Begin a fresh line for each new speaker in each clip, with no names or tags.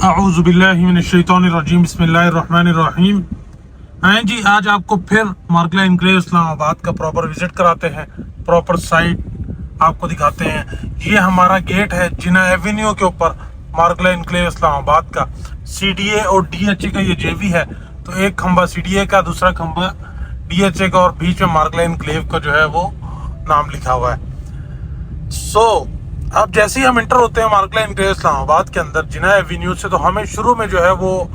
अऊज़ुबिल्लाहिमिनश्शैतानिर्रजीम बिस्मिल्लाहिर्रहमानिर्रहीम। हाँ जी, आज आपको फिर मार्गला एनक्लेव इस्लामाबाद का प्रॉपर विजिट कराते हैं, प्रॉपर साइट आपको दिखाते हैं। ये हमारा गेट है जिना एवेन्यू के ऊपर मार्गला एनक्लेव इस्लामाबाद का। CDA और DHA का ये JV है, तो एक खंबा CDA का, दूसरा खंबा DHA का, और बीच में मार्गला एनक्लेव का जो है वो नाम लिखा हुआ है। अब जैसे ही हम इंटर होते हैं मार्गला एनक्लेव इस्लामाबाद के अंदर जिना एवेन्यू से, तो हमें शुरू में जो है वो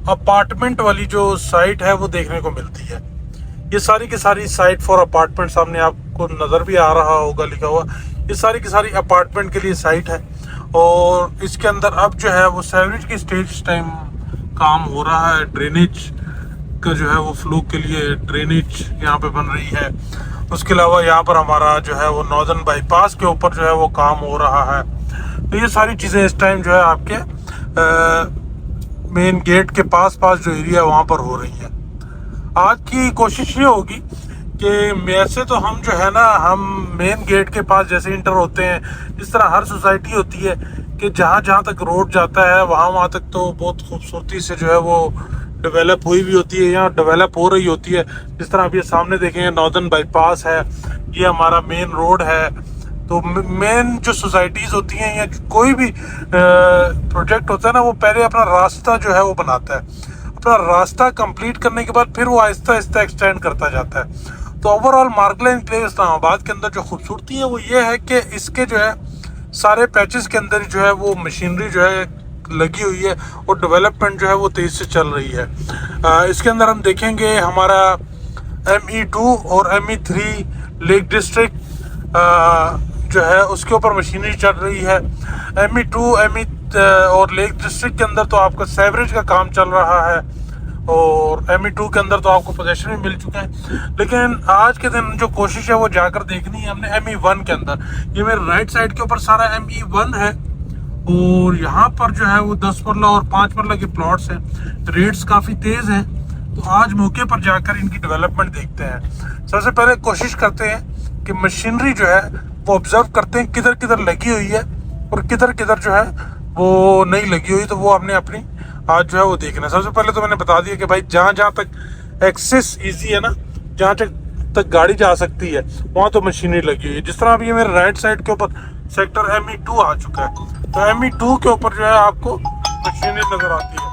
अपार्टमेंट वाली जो साइट है वो देखने को मिलती है। ये सारी की सारी साइट फॉर अपार्टमेंट, सामने आपको नज़र भी आ रहा होगा लिखा हुआ, ये सारी की सारी अपार्टमेंट के लिए साइट है। और इसके अंदर अब जो है वो सेवरेज की स्टेज टाइम काम हो रहा है। ड्रेनेज का जो है वो फ्लो के लिए ड्रेनेज यहाँ पे बन रही है। उसके अलावा यहाँ पर हमारा जो है वो नॉर्दर्न बाईपास के ऊपर जो है वो काम हो रहा है। तो ये सारी चीज़ें इस टाइम जो है आपके मेन गेट के पास जो एरिया वहाँ पर हो रही है। आज की कोशिश ये होगी कि वैसे तो हम जो है ना, हम मेन गेट के पास जैसे इंटर होते हैं, इस तरह हर सोसाइटी होती है कि जहाँ जहाँ तक रोड जाता है वहाँ तक तो बहुत खूबसूरती से जो है वो डेवलप हुई भी होती है, यहाँ डेवलप हो रही होती है। जिस तरह आप ये सामने देखेंगे नॉर्दर्न बाईपास है, ये हमारा मेन रोड है। तो मेन जो सोसाइटीज़ होती हैं या कोई भी प्रोजेक्ट होता है ना, वो पहले अपना रास्ता जो है वो बनाता है। अपना रास्ता कंप्लीट करने के बाद फिर वो आहिस्ता आहिस्ता एक्सटेंड करता जाता है। तो ओवरऑल मार्गला एनक्लेव इस्लामाबाद के अंदर जो खूबसूरती है वो ये है कि इसके जो है सारे पैचेस के अंदर जो है वो मशीनरी जो है लगी हुई है और डेवलपमेंट जो है वो तेज़ से चल रही है। इसके अंदर हम देखेंगे हमारा ME2 और ME3 लेक डिस्ट्रिक्ट जो है उसके ऊपर मशीनरी चल रही है। ME2 ME और लेक डिस्ट्रिक्ट के अंदर तो आपका सेवरेज का काम चल रहा है, और ME2 के अंदर तो आपको पोजेशन भी मिल चुका है। लेकिन आज के दिन जो कोशिश है वो जाकर देखनी है हमने ME1 के अंदर। ये मेरे राइट साइड के ऊपर सारा ME1 है, और यहाँ पर जो है वो 10 मरला और 5 मरला के प्लॉट्स हैं। रेट्स काफ़ी तेज़ हैं, तो आज मौके पर जाकर इनकी डेवलपमेंट देखते हैं। सबसे पहले कोशिश करते हैं कि मशीनरी जो है वो ऑब्जर्व करते हैं किधर किधर लगी हुई है और किधर किधर जो है वो नहीं लगी हुई, तो वो हमने अपनी आज जो है वो देखना है। सबसे पहले तो मैंने बता दिया कि भाई जहाँ जहाँ तक एक्सेस ईजी है ना, जहाँ तक गाड़ी जा सकती है वहाँ तो मशीनरी लगी हुई है। जिस तरह अभी ये मेरे राइट साइड के ऊपर सेक्टर ME2 आ चुका है, तो ME2 के ऊपर जो है आपको मशीनरी नजर आती है।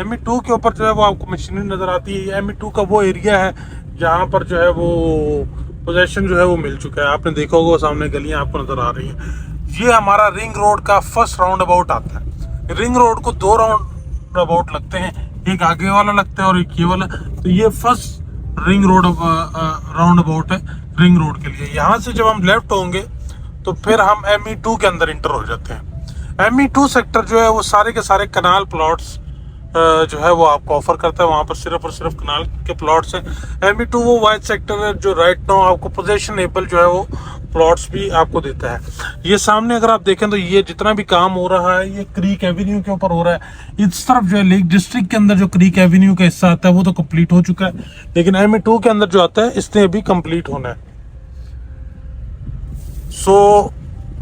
ME2 के ऊपर जो है वो आपको मशीनरी नजर आती है। ME2 का वो एरिया है जहाँ पर जो है वो पोजेशन जो है वो मिल चुका है। आपने देखा होगा सामने गलियाँ आपको नजर आ रही हैं। ये हमारा रिंग रोड का फर्स्ट राउंड अबाउट आता है। रिंग रोड को 2 राउंड अबाउट लगते हैं, एक आगे वाला लगता है और एक ये वाला। तो ये first ring road round about है रिंग रोड के लिए। यहाँ से जब हम लेफ्ट होंगे तो फिर हम ME2 के अंदर इंटर हो जाते हैं। ME2 सेक्टर जो है वो सारे के सारे कनाल प्लॉट्स जो है वो आपको ऑफर करता है। वहाँ पर सिर्फ और सिर्फ कनाल के प्लॉट्स हैं। ME2 वो वाइड सेक्टर है जो राइट नाउ आपको पोजेशन एबल जो है वो प्लॉट्स भी आपको देता है। ये सामने अगर आप देखें तो ये जितना भी काम हो रहा है ये क्रीक एवेन्यू के ऊपर हो रहा है। इस तरफ जो है लेक डिस्ट्रिक्ट के अंदर जो क्रीक एवेन्यू का हिस्सा आता है वो तो कंप्लीट हो चुका है, लेकिन ME2 के अंदर जो आता है इसने अभी कंप्लीट होना है।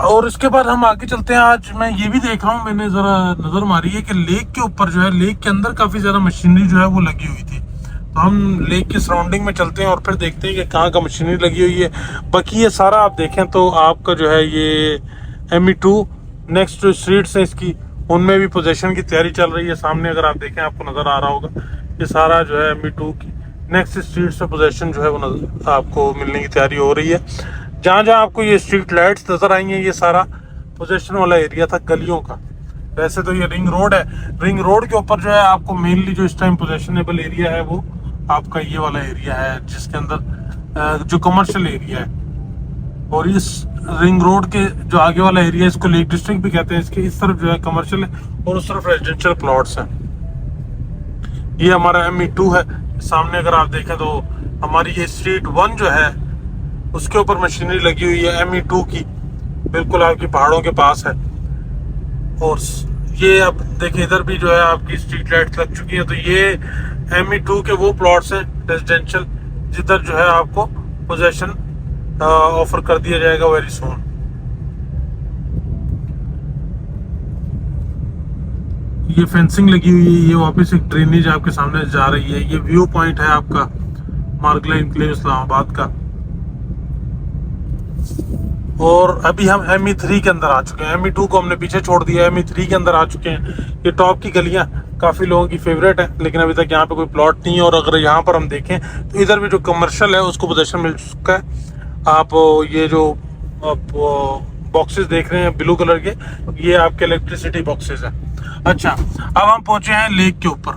और इसके बाद हम आगे चलते हैं। आज मैं ये भी देख रहा हूँ, मैंने ज़रा नज़र मारी है कि लेक के ऊपर जो है, लेक के अंदर काफ़ी ज़्यादा मशीनरी जो है वो लगी हुई थी। तो हम लेक की सराउंडिंग में चलते हैं और फिर देखते हैं कि कहाँ का मशीनरी लगी हुई है। बाकी ये सारा आप देखें तो आपका जो है ये ME2 नेक्स्ट जो स्ट्रीट्स हैं इसकी, उनमें भी पोजेशन की तैयारी चल रही है। सामने अगर आप देखें आपको नज़र आ रहा होगा ये सारा जो है ME2 की नेक्स्ट स्ट्रीट से पोजेशन जो है वो आपको मिलने की तैयारी हो रही है। जहाँ जहाँ आपको ये स्ट्रीट लाइट्स नजर आई हैं ये सारा पोजेशन वाला एरिया था गलियों का। वैसे तो ये रिंग रोड है, रिंग रोड के ऊपर जो है आपको मेनली जो इस टाइम पोजेशनेबल एरिया है वो आपका ये वाला एरिया है, जिसके अंदर जो कमर्शियल एरिया है। और इस रिंग रोड के जो आगे वाला एरिया इसको लेक डिस्ट्रिक्ट भी कहते हैं। इसके इस तरफ जो है कमर्शियल है और उस तरफ रेजिडेंशियल प्लॉट्स हैं। ये हमारा ME2 है। सामने अगर आप देखें तो हमारी ये स्ट्रीट 1 जो है उसके ऊपर मशीनरी लगी हुई है ME2 की, बिल्कुल आपकी पहाड़ों के पास है। और ये अब देखिए इधर भी जो है आपकी स्ट्रीट लाइट्स लग चुकी है। तो ये ME2 के वो प्लॉट्स हैं रेजिडेंशियल जिधर जो है आपको पोजेशन ऑफर कर दिया जाएगा वेरी सून। ये फेंसिंग लगी हुई है, ये वापस एक ड्रेनेज आपके सामने जा रही है। ये व्यू पॉइंट है आपका मार्गला इनक्लेव इस्लामाबाद का। और अभी हम ME3 के अंदर आ चुके हैं। ME2 को हमने पीछे छोड़ दिया, ME3 के अंदर आ चुके हैं। ये टॉप की गलियां काफ़ी लोगों की फेवरेट है, लेकिन अभी तक यहाँ पे कोई प्लॉट नहीं है। और अगर यहाँ पर हम देखें तो इधर भी जो कमर्शियल है उसको पोजीशन मिल चुका है। आप ये जो बॉक्सेस देख रहे हैं ब्लू कलर के, ये आपके इलेक्ट्रिसिटी बॉक्सेस है। अच्छा, अब हम पहुंचे हैं लेक के ऊपर।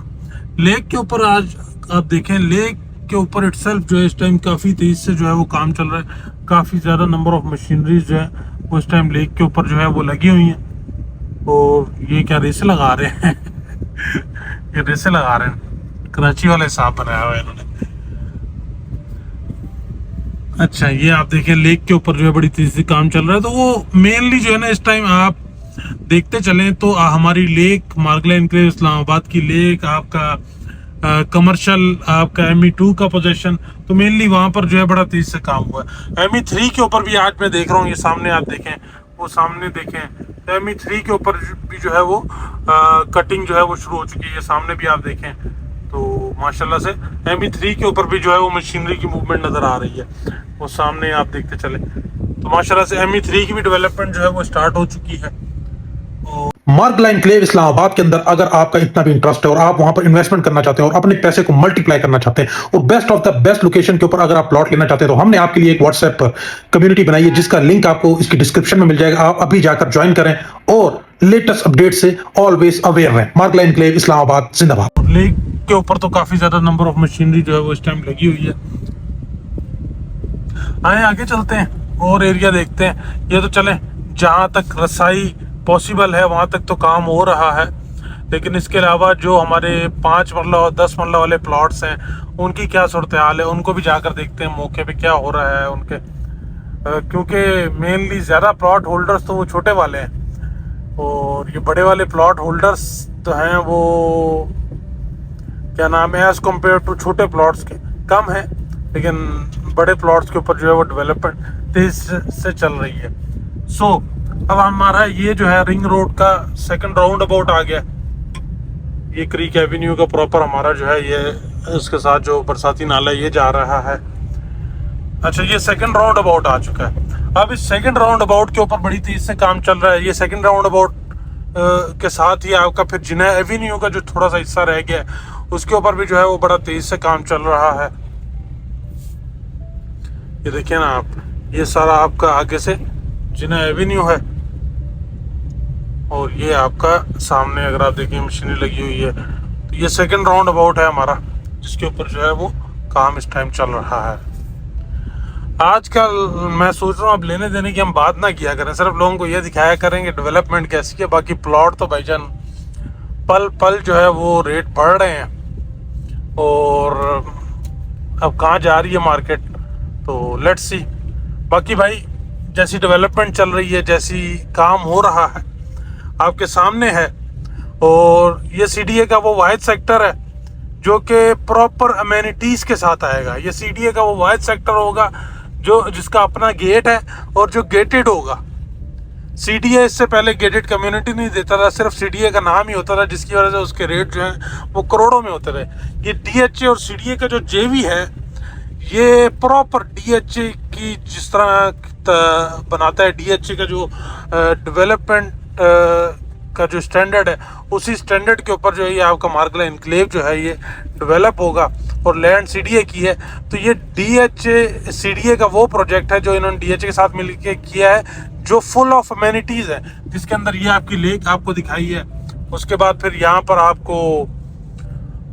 लेक के ऊपर आज आप देखें, लेक के ऊपर इटसेल्फ जो है इस टाइम काफ़ी तेज़ से जो है वो काम चल रहा है। काफ़ी ज़्यादा नंबर ऑफ मशीनरीज जो है वो इस टाइम लेक के ऊपर जो है वो लगी हुई हैं। और ये क्या रेसे लगा रहे हैं ये रेसे लगा रहे हैं, कराची वाले साहब बनाया हुआ है इन्होंने। अच्छा, ये आप देखें लेक के ऊपर जो है बड़ी तेजी से काम चल रहा है। तो वो मेनली जो है ना इस टाइम आप देखते चलें तो हमारी लेक मार्गला इनक्लेव इस्लामाबाद की लेक, आपका कमर्शियल, आपका ME2 का पोजीशन, तो मेनली वहाँ पर जो है बड़ा तेज से काम हुआ है। ME3 के ऊपर भी आज मैं देख रहा हूँ, ये सामने आप देखें, वो सामने देखें, तो ME3 के ऊपर भी जो है वो कटिंग जो है वो शुरू हो चुकी है। ये सामने भी आप देखें तो माशाल्लाह से ME3 के ऊपर भी जो है वो मशीनरी की मूवमेंट नज़र आ रही है। वो सामने आप देखते चले तो माशाल्लाह से ME3 की भी डेवलपमेंट जो है वो स्टार्ट हो चुकी है।
मार्गला इनक्लेव इस्लामाबाद के अंदर अगर आपका इतना भी इंटरेस्ट है और आप वहां पर इन्वेस्टमेंट करना चाहते हैं और अपने पैसे को मल्टीप्लाई करना चाहते हैं और best of the best location के ऊपर अगर आप प्लॉट लेना चाहते हैं, तो हमने आपके लिए एक व्हाट्सएप कम्युनिटी बनाई है जिसका लिंक आपको इसकी डिस्क्रिप्शन में मिल जाएगा। आप अभी जाकर ज्वाइन करें और लेटेस्ट अपडेट से ऑलवेज अवेयर रहें। मार्गला इनक्लेव इस्लामाबाद जिंदाबाद।
लेक के ऊपर तो काफी ज्यादा नंबर ऑफ मशीनरी जो है वो इस टाइम लगी हुई है। आए आगे चलते हैं और एरिया देखते हैं। ये तो चलें, जहाँ तक रसाई पॉसिबल है वहाँ तक तो काम हो रहा है, लेकिन इसके अलावा जो हमारे 5 मरला और 10 मरला वाले प्लॉट्स हैं उनकी क्या सूरत हाल है, उनको भी जाकर देखते हैं मौके पे क्या हो रहा है उनके। क्योंकि मेनली ज़्यादा प्लॉट होल्डर्स तो वो छोटे वाले हैं, और ये बड़े वाले प्लॉट होल्डर्स तो हैं वो क्या नाम है, एज़ कम्पेयर टू छोटे प्लॉट्स के कम है, लेकिन बड़े प्लॉट्स के ऊपर जो है वो डेवलपमेंट तेज से चल रही है। सो अब हमारा ये जो है रिंग रोड का सेकंड राउंड अबाउट आ गया। ये क्रीक एवेन्यू का प्रॉपर हमारा जो है ये इसके साथ जो बरसाती नाला ये जा रहा है। अच्छा, ये सेकंड राउंड अबाउट आ चुका है। अब इस सेकंड राउंड अबाउट के ऊपर बड़ी तेज से काम चल रहा है। ये सेकंड राउंड अबाउट के साथ ही आपका फिर जिना एवेन्यू का जो थोड़ा सा हिस्सा रह गया है उसके ऊपर भी जो है वो बड़ा तेज से काम चल रहा है। ये देखिए ना आप, ये सारा आपका आगे से जिना एवेन्यू है और ये आपका सामने अगर आप देखिए मशीनें लगी हुई है। तो ये सेकंड राउंड अबाउट है हमारा जिसके ऊपर जो है वो काम इस टाइम चल रहा है। आजकल मैं सोच रहा हूँ अब लेने देने की हम बात ना किया करें, सिर्फ लोगों को ये दिखाया करेंगे डेवलपमेंट कैसी है। बाकी प्लॉट तो भाईजान पल पल जो है वो रेट बढ़ रहे हैं और अब कहाँ जा रही है मार्केट, तो लेट्स सी। बाकी भाई जैसी डेवलपमेंट चल रही है, जैसी काम हो रहा है आपके सामने है, और ये CDA का वो वाहिद सेक्टर है जो कि प्रॉपर अमेनिटीज़ के साथ आएगा। ये CDA का वो वाहिद सेक्टर होगा जो जिसका अपना गेट है और जो गेटेड होगा। CDA इससे पहले गेटेड कम्युनिटी नहीं देता था, सिर्फ CDA का नाम ही होता था, जिसकी वजह से उसके रेट जो है वो करोड़ों में होते रहे। ये DHA और CDA का जो JV है ये प्रॉपर DHA की जिस तरह बनाता है, DHA का जो डेवलपमेंट का जो स्टैंडर्ड है उसी स्टैंडर्ड के ऊपर जो है ये आपका मार्गला इनक्लेव जो है ये डेवलप होगा। और लैंड CDA की है, तो ये DHA CDA का वो प्रोजेक्ट है जो इन्होंने DHA के साथ मिलकर किया है, जो फुल ऑफ अमेनिटीज़ है, जिसके अंदर ये आपकी लेक आपको दिखाई है। उसके बाद फिर यहाँ पर आपको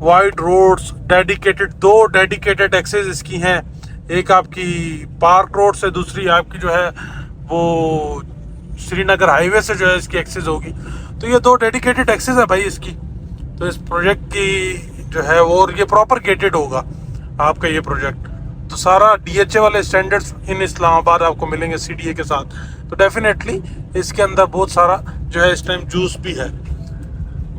wide roads dedicated, 2 dedicated access इसकी हैं, एक आपकी पार्क रोड से, दूसरी आपकी जो है वो श्रीनगर हाईवे से जो है इसकी एक्सेस होगी। तो ये 2 डेडिकेटेड एक्सेस है भाई इसकी। तो इस प्रोजेक्ट की जो है वो, और ये प्रॉपर गेटेड होगा आपका ये प्रोजेक्ट। तो सारा DHA वाले स्टैंडर्ड्स इन इस्लामाबाद आपको मिलेंगे CDA के साथ। तो डेफिनेटली इसके अंदर बहुत सारा जो है इस टाइम जूस भी है।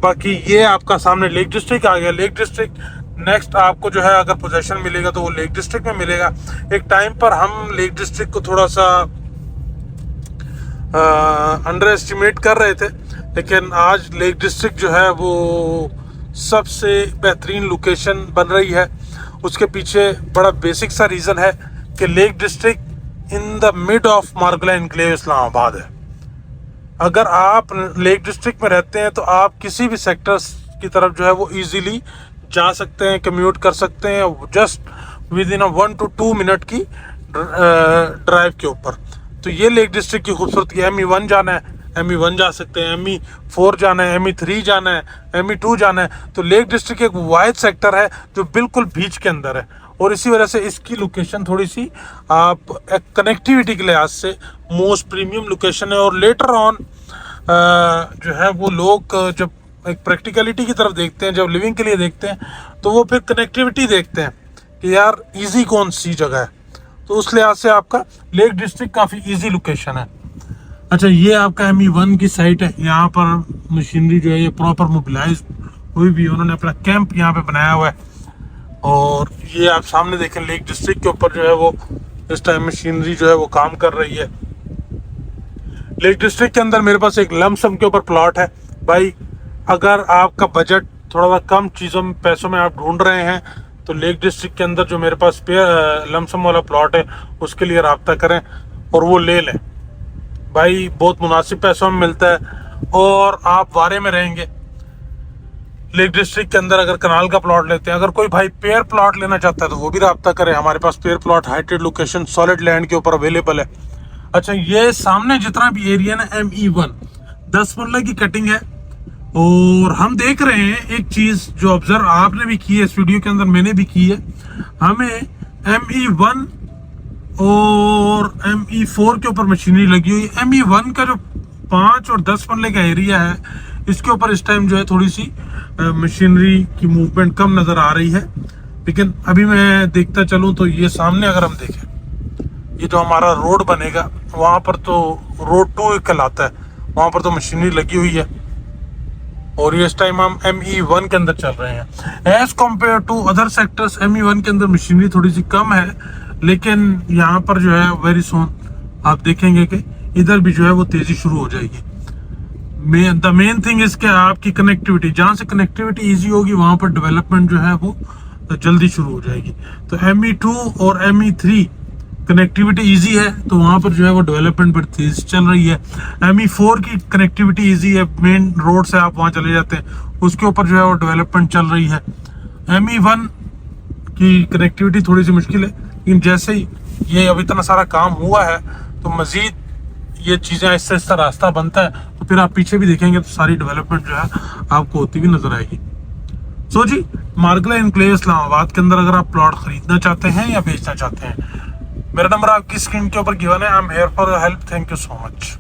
बाकी ये आपका सामने लेक डिस्ट्रिक्ट आ गया। लेक डिस्ट्रिक्ट नेक्स्ट आपको जो है अगर पोजीशन मिलेगा तो वो लेक डिस्ट्रिक्ट में मिलेगा। एक टाइम पर हम लेक डिस्ट्रिक्ट को थोड़ा सा अंडर एस्टिमेट कर रहे थे, लेकिन आज लेक डिस्ट्रिक्ट जो है वो सबसे बेहतरीन लोकेशन बन रही है। उसके पीछे बड़ा बेसिक सा रीज़न है कि lake district in the mid of Margalla enclave Islamabad है। अगर आप लेक डिस्ट्रिक्ट में रहते हैं तो आप किसी भी सेक्टर्स की तरफ जो है वो इजीली जा सकते हैं, कम्यूट कर सकते हैं just with in 1 to 2 minute की ड्राइव के ऊपर। तो ये लेक डिस्ट्रिक्ट की खूबसूरती। ME1 जाना है, ME1 जा सकते हैं, ME4 जाना है, ME3 जाना है, ME2 जाना है। तो लेक डिस्ट्रिक्ट एक वाइड सेक्टर है जो बिल्कुल बीच के अंदर है, और इसी वजह से इसकी लोकेशन थोड़ी सी आप एक कनेक्टिविटी के लिहाज से मोस्ट प्रीमियम लोकेशन है। और लेटर ऑन जो है वो लोग जब एक प्रैक्टिकलिटी की तरफ देखते हैं, जब लिविंग के लिए देखते हैं, तो वो फिर कनेक्टिविटी देखते हैं कि यार इजी कौन सी जगह है। तो उस लिहाज से आपका लेक डिस्ट्रिक्ट काफ़ी इजी लोकेशन है। अच्छा, ये आपका ME1 की साइट है। यहाँ पर मशीनरी जो है ये प्रॉपर मोबिलाइज हुई भी, उन्होंने अपना कैंप यहाँ पे बनाया हुआ है। और ये आप सामने देखें लेक डिस्ट्रिक्ट के ऊपर जो है वो इस टाइम मशीनरी जो है वो काम कर रही है। लेक डिस्ट्रिक्ट के अंदर मेरे पास एक लमसम के ऊपर प्लॉट है। भाई अगर आपका बजट थोड़ा सा कम चीज़ों में, पैसों में आप ढूंढ रहे हैं, तो लेक डिस्ट्रिक्ट के अंदर जो मेरे पास लमसम वाला प्लॉट है उसके लिए रब्ता करें और वो ले लें। भाई बहुत मुनासिब पैसों में मिलता है और आप वारे में रहेंगे। लेक डिस्ट्रिक्ट के अंदर अगर कनाल का प्लॉट लेते हैं, अगर कोई भाई पेयर प्लॉट लेना चाहता है तो वो भी रब्ता करें। हमारे पास pair plot heighted location solid land के ऊपर अवेलेबल है। अच्छा, ये सामने जितना भी एरिया ना ME1 10 मरला की कटिंग है। और हम देख रहे हैं एक चीज जो ऑब्जर्व आपने भी की है इस वीडियो के अंदर, मैंने भी की है। हमें ME1 और ME4 के ऊपर मशीनरी लगी हुई है। ME1 का जो 5 और 10 मरले का एरिया है, इसके ऊपर इस टाइम जो है थोड़ी सी मशीनरी की मूवमेंट कम नजर आ रही है। लेकिन अभी मैं देखता चलूं तो ये सामने अगर हम देखें, ये जो हमारा रोड बनेगा वहाँ पर तो रोड 2 कहलाता है, वहाँ पर तो मशीनरी लगी हुई है। और इस टाइम हम ME1 के अंदर चल रहे हैं। As compare to other sectors ME1 के अंदर मशीनरी थोड़ी सी कम है, लेकिन यहाँ पर जो है वेरी सून आप देखेंगे कि इधर भी जो है वो तेजी शुरू हो जाएगी। द मेन थिंग इज कि आपकी कनेक्टिविटी, जहाँ से कनेक्टिविटी इजी होगी वहाँ पर डेवलपमेंट जो है वो जल्दी शुरू हो जाएगी। तो ME2 और ME3 कनेक्टिविटी इजी है, तो वहाँ पर जो है वो डेवलपमेंट पर तेज चल रही है। ME4 की कनेक्टिविटी इजी है, मेन रोड से आप वहाँ चले जाते हैं, उसके ऊपर जो है वो डेवलपमेंट चल रही है। ME1 की कनेक्टिविटी थोड़ी सी मुश्किल है, लेकिन जैसे ही ये अब इतना सारा काम हुआ है तो मज़ीद ये चीज़ें आहिस्ता आहिस्ता रास्ता बनता है, तो फिर आप पीछे भी देखेंगे तो सारी डेवलपमेंट जो है आपको होती हुई नजर आएगी। सो जी, मार्गला एनक्लेव इस्लामाबाद के अंदर अगर आप प्लॉट खरीदना चाहते हैं या बेचना चाहते हैं, मेरा नंबर आपकी स्क्रीन के ऊपर गिवन है। I am here for your help. Thank you so much.